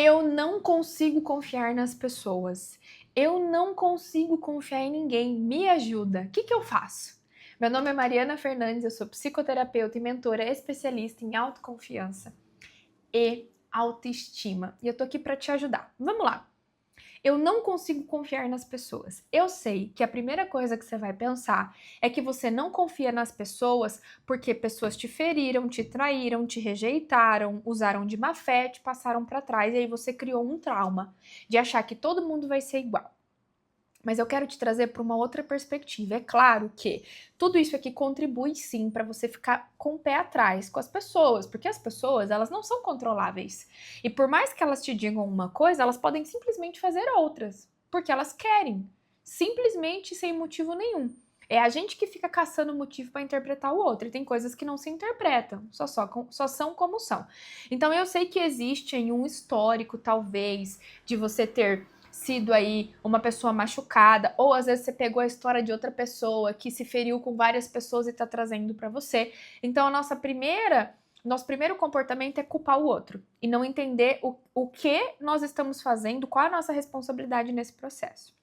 Eu não consigo confiar nas pessoas. Eu não consigo confiar em ninguém. Me ajuda. O que eu faço? Meu nome é Mariana Fernandes, eu sou psicoterapeuta e mentora especialista em autoconfiança e autoestima. E eu tô aqui para te ajudar. Vamos lá. Eu não consigo confiar nas pessoas. Eu sei que a primeira coisa que você vai pensar é que você não confia nas pessoas porque pessoas te feriram, te traíram, te rejeitaram, usaram de má fé, te passaram para trás e aí você criou um trauma de achar que todo mundo vai ser igual. Mas eu quero te trazer para uma outra perspectiva. É claro que tudo isso aqui contribui sim para você ficar com o pé atrás com as pessoas, porque as pessoas, elas não são controláveis. E por mais que elas te digam uma coisa, elas podem simplesmente fazer outras, porque elas querem, simplesmente sem motivo nenhum. É a gente que fica caçando motivo para interpretar o outro, e tem coisas que não se interpretam, só são como são. Então eu sei que existe em um histórico, talvez, de você ter sido aí uma pessoa machucada, ou às vezes você pegou a história de outra pessoa que se feriu com várias pessoas e tá trazendo para você. Então a nosso primeiro comportamento é culpar o outro e não entender o que nós estamos fazendo, qual é a nossa responsabilidade nesse processo.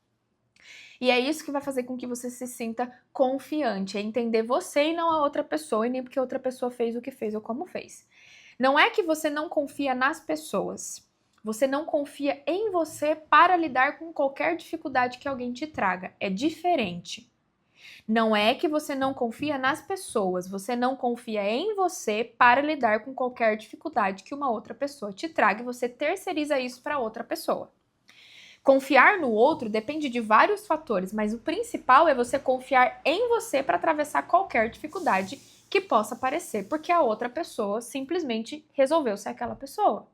E é isso que vai fazer com que você se sinta confiante, é entender você e não a outra pessoa, e nem porque a outra pessoa fez o que fez ou como fez. Não é que você não confia nas pessoas. Você não confia em você para lidar com qualquer dificuldade que alguém te traga. É diferente. Não é que você não confia nas pessoas, você não confia em você para lidar com qualquer dificuldade que uma outra pessoa te traga e você terceiriza isso para outra pessoa. Confiar no outro depende de vários fatores, mas o principal é você confiar em você para atravessar qualquer dificuldade que possa aparecer, porque a outra pessoa simplesmente resolveu ser aquela pessoa.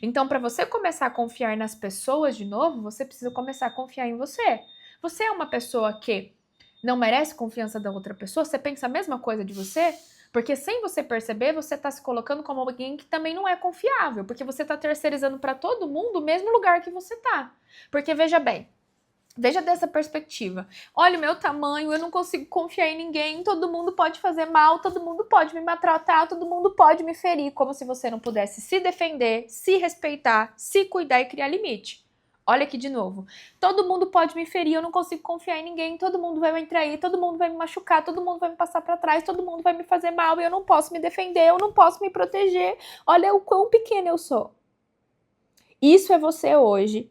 Então, para você começar a confiar nas pessoas de novo, você precisa começar a confiar em você. Você é uma pessoa que não merece confiança da outra pessoa? Você pensa a mesma coisa de você? Porque sem você perceber, você está se colocando como alguém que também não é confiável, porque você está terceirizando para todo mundo o mesmo lugar que você está. Porque veja bem, veja dessa perspectiva. Olha o meu tamanho, eu não consigo confiar em ninguém, todo mundo pode fazer mal, todo mundo pode me maltratar, todo mundo pode me ferir, como se você não pudesse se defender, se respeitar, se cuidar e criar limite. Olha aqui de novo. Todo mundo pode me ferir, eu não consigo confiar em ninguém, todo mundo vai me trair, todo mundo vai me machucar, todo mundo vai me passar para trás, todo mundo vai me fazer mal e eu não posso me defender, eu não posso me proteger. Olha o quão pequena eu sou. Isso é você hoje,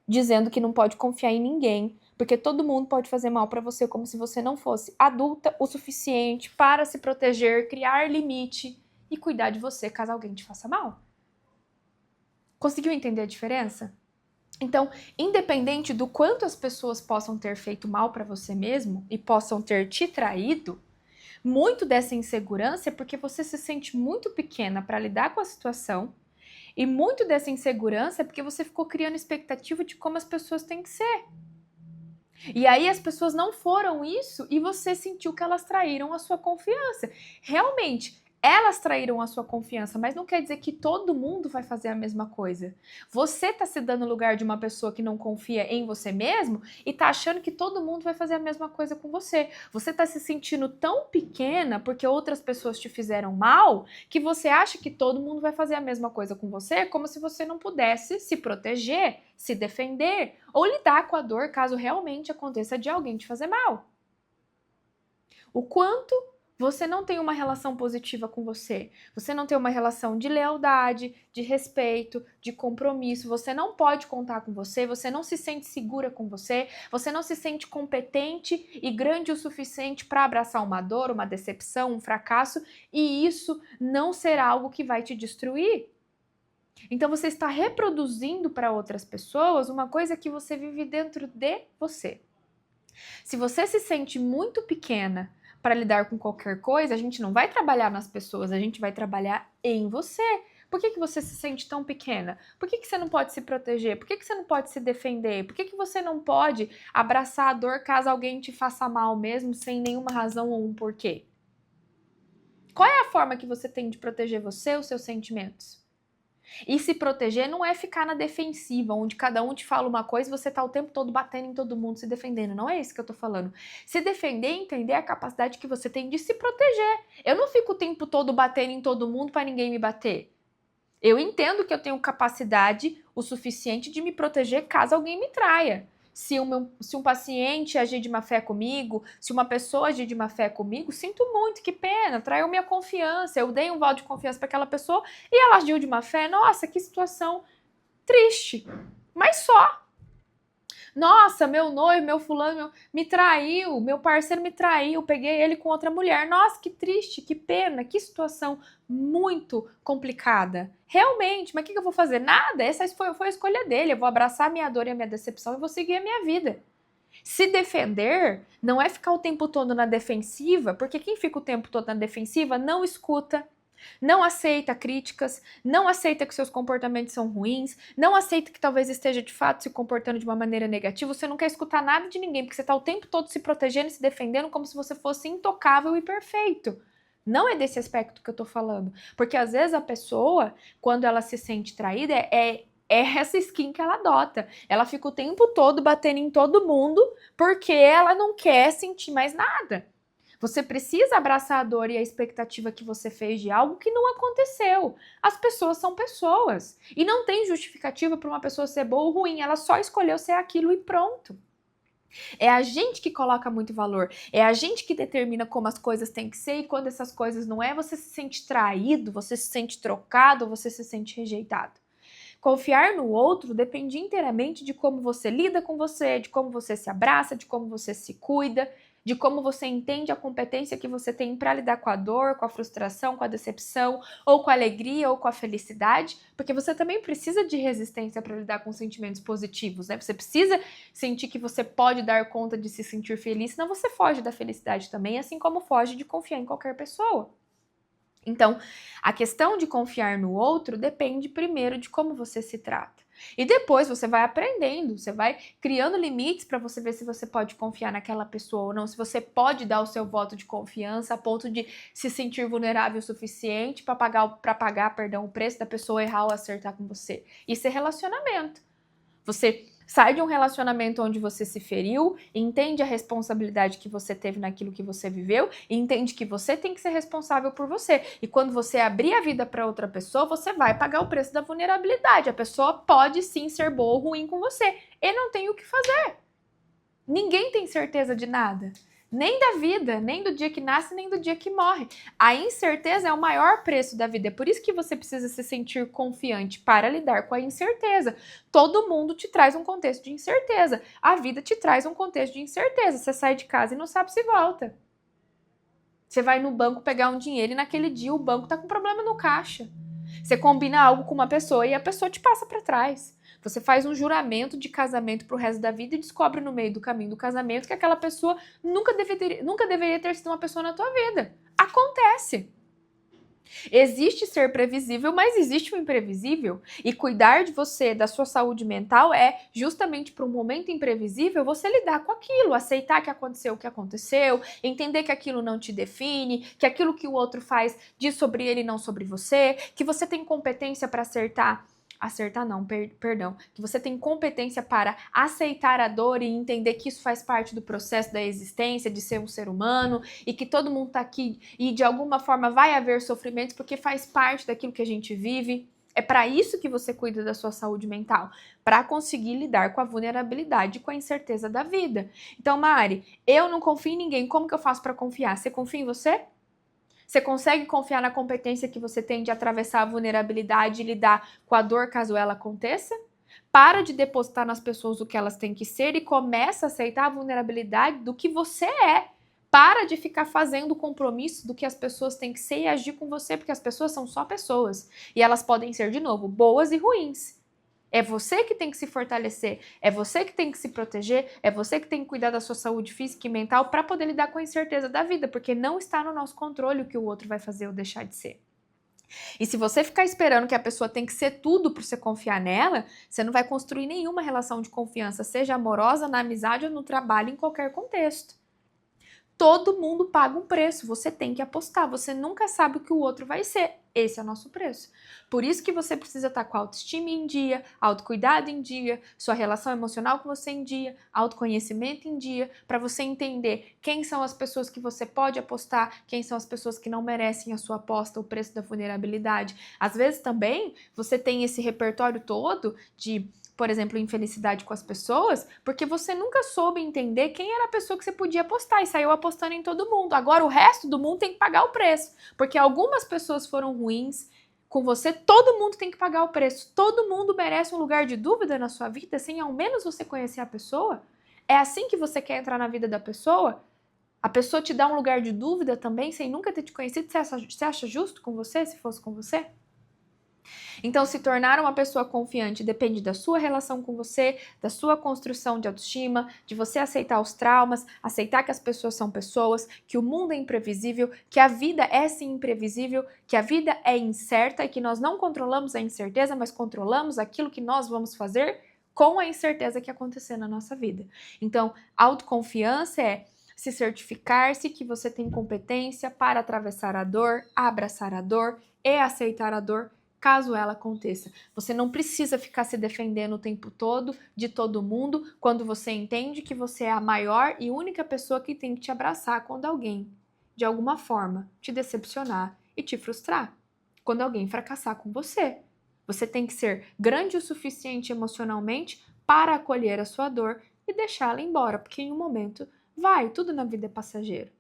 dizendo que não pode confiar em ninguém, porque todo mundo pode fazer mal para você, como se você não fosse adulta o suficiente para se proteger, criar limite e cuidar de você caso alguém te faça mal. Conseguiu entender a diferença? Então, independente do quanto as pessoas possam ter feito mal para você mesmo e possam ter te traído, muito dessa insegurança é porque você se sente muito pequena para lidar com a situação. E muito dessa insegurança é porque você ficou criando expectativa de como as pessoas têm que ser. E aí as pessoas não foram isso e você sentiu que elas traíram a sua confiança. Realmente, elas traíram a sua confiança, mas não quer dizer que todo mundo vai fazer a mesma coisa. Você tá se dando no lugar de uma pessoa que não confia em você mesmo e tá achando que todo mundo vai fazer a mesma coisa com você. Você tá se sentindo tão pequena porque outras pessoas te fizeram mal que você acha que todo mundo vai fazer a mesma coisa com você, como se você não pudesse se proteger, se defender ou lidar com a dor caso realmente aconteça de alguém te fazer mal. O quanto você não tem uma relação positiva com você, você não tem uma relação de lealdade, de respeito, de compromisso, você não pode contar com você não se sente segura com você não se sente competente e grande o suficiente para abraçar uma dor, uma decepção, um fracasso, e isso não será algo que vai te destruir. Então você está reproduzindo para outras pessoas uma coisa que você vive dentro de você. Se você se sente muito pequena para lidar com qualquer coisa, a gente não vai trabalhar nas pessoas, a gente vai trabalhar em você. Por que você se sente tão pequena? Por que você não pode se proteger? Por que você não pode se defender? Por que você não pode abraçar a dor caso alguém te faça mal mesmo, sem nenhuma razão ou um porquê? Qual é a forma que você tem de proteger você, os seus sentimentos? E se proteger não é ficar na defensiva, onde cada um te fala uma coisa e você tá o tempo todo batendo em todo mundo, se defendendo. Não é isso que eu tô falando. Se defender e entender a capacidade que você tem de se proteger. Eu não fico o tempo todo batendo em todo mundo para ninguém me bater. Eu entendo que eu tenho capacidade o suficiente de me proteger caso alguém me traia. Se um paciente agir de má fé comigo, se uma pessoa agir de má fé comigo, sinto muito, que pena, traiu minha confiança. Eu dei um voto de confiança para aquela pessoa e ela agiu de má fé. Nossa, que situação triste. Mas só. Nossa, meu noivo, meu fulano me traiu, meu parceiro me traiu, peguei ele com outra mulher. Nossa, que triste, que pena, que situação muito complicada. Realmente, mas o que eu vou fazer? Nada, essa foi a escolha dele. Eu vou abraçar a minha dor e a minha decepção e vou seguir a minha vida. Se defender não é ficar o tempo todo na defensiva, porque quem fica o tempo todo na defensiva não escuta, não aceita críticas, não aceita que seus comportamentos são ruins, não aceita que talvez esteja de fato se comportando de uma maneira negativa, você não quer escutar nada de ninguém, porque você está o tempo todo se protegendo e se defendendo como se você fosse intocável e perfeito. Não é desse aspecto que eu tô falando, porque às vezes a pessoa, quando ela se sente traída, é essa skin que ela adota. Ela fica o tempo todo batendo em todo mundo porque ela não quer sentir mais nada. Você precisa abraçar a dor e a expectativa que você fez de algo que não aconteceu. As pessoas são pessoas. E não tem justificativa para uma pessoa ser boa ou ruim. Ela só escolheu ser aquilo e pronto. É a gente que coloca muito valor. É a gente que determina como as coisas têm que ser. E quando essas coisas não é, você se sente traído, você se sente trocado, você se sente rejeitado. Confiar no outro depende inteiramente de como você lida com você, de como você se abraça, de como você se cuida, de como você entende a competência que você tem para lidar com a dor, com a frustração, com a decepção, ou com a alegria, ou com a felicidade, porque você também precisa de resistência para lidar com sentimentos positivos, né? Você precisa sentir que você pode dar conta de se sentir feliz, senão você foge da felicidade também, assim como foge de confiar em qualquer pessoa. Então, a questão de confiar no outro depende primeiro de como você se trata. E depois você vai aprendendo, você vai criando limites para você ver se você pode confiar naquela pessoa ou não, se você pode dar o seu voto de confiança a ponto de se sentir vulnerável o suficiente para pagar o preço da pessoa errar ou acertar com você. Isso é relacionamento. Você sai de um relacionamento onde você se feriu, entende a responsabilidade que você teve naquilo que você viveu e entende que você tem que ser responsável por você. E quando você abrir a vida para outra pessoa, você vai pagar o preço da vulnerabilidade. A pessoa pode sim ser boa ou ruim com você. E não tem o que fazer. Ninguém tem certeza de nada. Nem da vida, nem do dia que nasce, nem do dia que morre. A incerteza é o maior preço da vida. É por isso que você precisa se sentir confiante para lidar com a incerteza. Todo mundo te traz um contexto de incerteza. A vida te traz um contexto de incerteza. Você sai de casa e não sabe se volta. Você vai no banco pegar um dinheiro e naquele dia o banco tá com problema no caixa. Você combina algo com uma pessoa e a pessoa te passa para trás. Você faz um juramento de casamento pro resto da vida e descobre no meio do caminho do casamento que aquela pessoa nunca deveria ter sido uma pessoa na tua vida. Acontece. Existe ser previsível, mas existe o imprevisível. E cuidar de você, da sua saúde mental, é justamente para um momento imprevisível você lidar com aquilo, aceitar que aconteceu o que aconteceu, entender que aquilo não te define, que aquilo que o outro faz diz sobre ele, não sobre você, que você tem competência para que você tem competência para aceitar a dor e entender que isso faz parte do processo da existência, de ser um ser humano, e que todo mundo tá aqui e de alguma forma vai haver sofrimentos porque faz parte daquilo que a gente vive. É para isso que você cuida da sua saúde mental, para conseguir lidar com a vulnerabilidade e com a incerteza da vida. Então, Mari, eu não confio em ninguém, como que eu faço para confiar? Você confia em você? Você consegue confiar na competência que você tem de atravessar a vulnerabilidade e lidar com a dor caso ela aconteça? Para de depositar nas pessoas o que elas têm que ser e começa a aceitar a vulnerabilidade do que você é. Para de ficar fazendo compromisso do que as pessoas têm que ser e agir com você, porque as pessoas são só pessoas. E elas podem ser, de novo, boas e ruins. É você que tem que se fortalecer, é você que tem que se proteger, é você que tem que cuidar da sua saúde física e mental para poder lidar com a incerteza da vida, porque não está no nosso controle o que o outro vai fazer ou deixar de ser. E se você ficar esperando que a pessoa tem que ser tudo para você confiar nela, você não vai construir nenhuma relação de confiança, seja amorosa, na amizade ou no trabalho, em qualquer contexto. Todo mundo paga um preço, você tem que apostar, você nunca sabe o que o outro vai ser. Esse é o nosso preço. Por isso que você precisa estar com a autoestima em dia, autocuidado em dia, sua relação emocional com você em dia, autoconhecimento em dia, para você entender quem são as pessoas que você pode apostar, quem são as pessoas que não merecem a sua aposta, o preço da vulnerabilidade. Às vezes também você tem esse repertório todo de, por exemplo, infelicidade com as pessoas, porque você nunca soube entender quem era a pessoa que você podia apostar e saiu apostando em todo mundo. Agora o resto do mundo tem que pagar o preço, porque algumas pessoas foram ruins com você, todo mundo tem que pagar o preço. Todo mundo merece um lugar de dúvida na sua vida, sem ao menos você conhecer a pessoa. É assim que você quer entrar na vida da pessoa? A pessoa te dá um lugar de dúvida também, sem nunca ter te conhecido? Você acha justo com você, se fosse com você? Então, se tornar uma pessoa confiante depende da sua relação com você, da sua construção de autoestima, de você aceitar os traumas, aceitar que as pessoas são pessoas, que o mundo é imprevisível, que a vida é sim imprevisível, que a vida é incerta e que nós não controlamos a incerteza, mas controlamos aquilo que nós vamos fazer com a incerteza que acontecer na nossa vida. Então, autoconfiança é se certificar-se que você tem competência para atravessar a dor, abraçar a dor e aceitar a dor caso ela aconteça. Você não precisa ficar se defendendo o tempo todo de todo mundo quando você entende que você é a maior e única pessoa que tem que te abraçar quando alguém, de alguma forma, te decepcionar e te frustrar. Quando alguém fracassar com você. Você tem que ser grande o suficiente emocionalmente para acolher a sua dor e deixá-la embora, porque em um momento vai, tudo na vida é passageiro.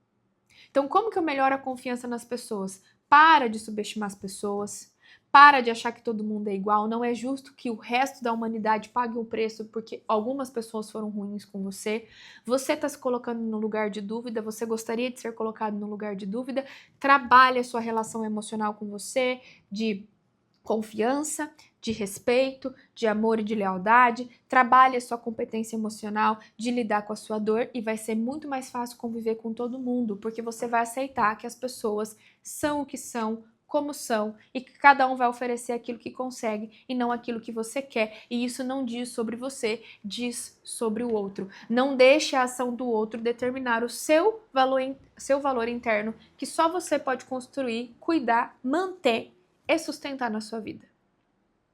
Então, como que eu melhoro a confiança nas pessoas? Para de subestimar as pessoas. Para de achar que todo mundo é igual. Não é justo que o resto da humanidade pague o preço porque algumas pessoas foram ruins com você. Você está se colocando no lugar de dúvida. Você gostaria de ser colocado no lugar de dúvida. Trabalhe a sua relação emocional com você, de confiança, de respeito, de amor e de lealdade. Trabalhe a sua competência emocional de lidar com a sua dor e vai ser muito mais fácil conviver com todo mundo, porque você vai aceitar que as pessoas são o que são, como são, e que cada um vai oferecer aquilo que consegue e não aquilo que você quer. E isso não diz sobre você, diz sobre o outro. Não deixe a ação do outro determinar o seu valor interno, que só você pode construir, cuidar, manter e sustentar na sua vida.